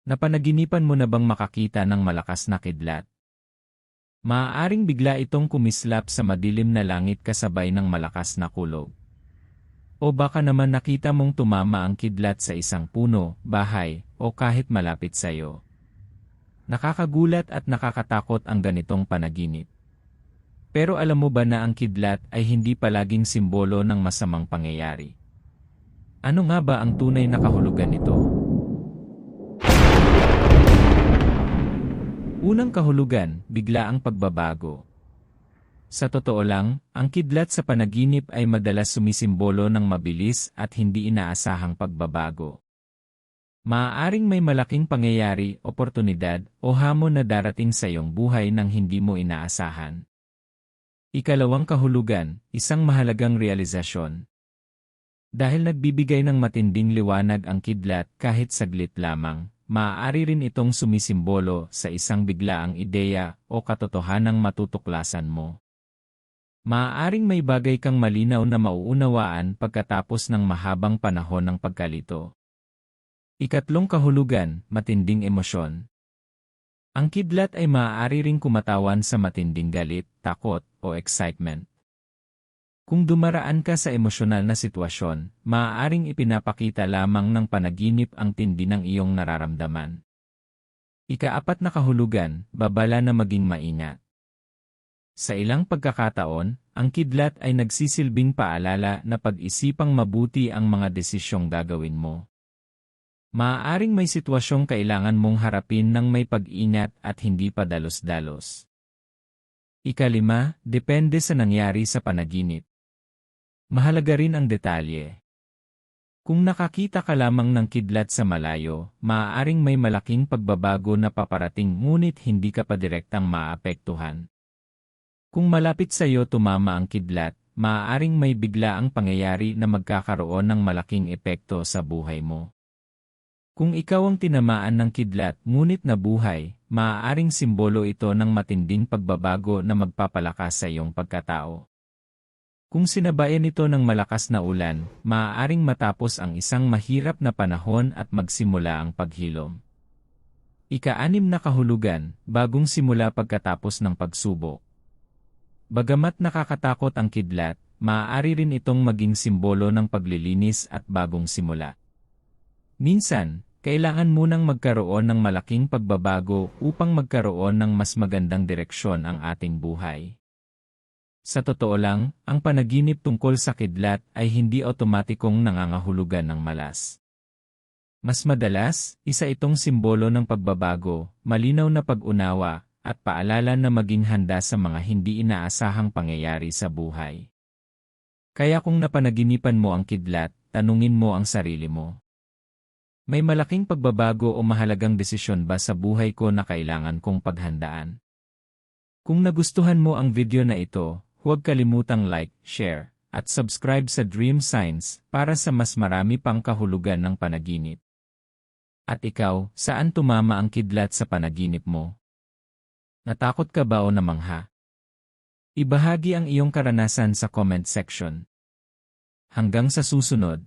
Napanaginipan mo na bang makakita ng malakas na kidlat? Maaaring bigla itong kumislap sa madilim na langit kasabay ng malakas na kulog. O baka naman nakita mong tumama ang kidlat sa isang puno, bahay, o kahit malapit sa iyo. Nakakagulat at nakakatakot ang ganitong panaginip. Pero alam mo ba na ang kidlat ay hindi palaging simbolo ng masamang pangyayari? Ano nga ba ang tunay na kahulugan nito? Unang kahulugan, biglaang pagbabago. Sa totoo lang, ang kidlat sa panaginip ay madalas sumisimbolo ng mabilis at hindi inaasahang pagbabago. Maaaring may malaking pangyayari, oportunidad, o hamon na darating sa iyong buhay nang hindi mo inaasahan. Ikalawang kahulugan, isang mahalagang realisasyon. Dahil nagbibigay ng matinding liwanag ang kidlat kahit saglit lamang, maaari rin itong sumisimbolo sa isang biglaang ideya o katotohanang matutuklasan mo. Maaaring may bagay kang malinaw na mauunawaan pagkatapos ng mahabang panahon ng pagkalito. Ikatlong kahulugan, matinding emosyon. Ang kidlat ay maaari ring kumatawan sa matinding galit, takot, o excitement. Kung dumaraan ka sa emosyonal na sitwasyon, maaaring ipinapakita lamang ng panaginip ang tindi ng iyong nararamdaman. Ikaapat na kahulugan, babala na maging maingat. Sa ilang pagkakataon, ang kidlat ay nagsisilbing paalala na pag-isipang mabuti ang mga desisyong gagawin mo. Maaaring may sitwasyong kailangan mong harapin ng may pag-ingat at hindi padalos-dalos. Ikalima, depende sa nangyari sa panaginip. Mahalaga rin ang detalye. Kung nakakita ka lamang ng kidlat sa malayo, maaaring may malaking pagbabago na paparating ngunit hindi ka pa direktang maapektuhan. Kung malapit sa iyo tumama ang kidlat, maaaring may biglaang pangyayari na magkakaroon ng malaking epekto sa buhay mo. Kung ikaw ang tinamaan ng kidlat ngunit nabuhay, maaaring simbolo ito ng matinding pagbabago na magpapalakas sa iyong pagkatao. Kung sinabayan ito ng malakas na ulan, maaaring matapos ang isang mahirap na panahon at magsimula ang paghilom. Ika-6 na kahulugan, bagong simula pagkatapos ng pagsubok. Bagamat nakakatakot ang kidlat, maaari rin itong maging simbolo ng paglilinis at bagong simula. Minsan, kailangan munang magkaroon ng malaking pagbabago upang magkaroon ng mas magandang direksyon ang ating buhay. Sa totoo lang, ang panaginip tungkol sa kidlat ay hindi otomatikong nangangahulugan ng malas. Mas madalas, isa itong simbolo ng pagbabago, malinaw na pag-unawa, at paalala na maging handa sa mga hindi inaasahang pangyayari sa buhay. Kaya kung napanaginipan mo ang kidlat, tanungin mo ang sarili mo. May malaking pagbabago o mahalagang desisyon ba sa buhay ko na kailangan kong paghandaan? Kung nagustuhan mo ang video na ito, huwag kalimutang like, share, at subscribe sa Dream Science para sa mas marami pang kahulugan ng panaginip. At ikaw, saan tumama ang kidlat sa panaginip mo? Natakot ka ba o namangha? Ibahagi ang iyong karanasan sa comment section. Hanggang sa susunod.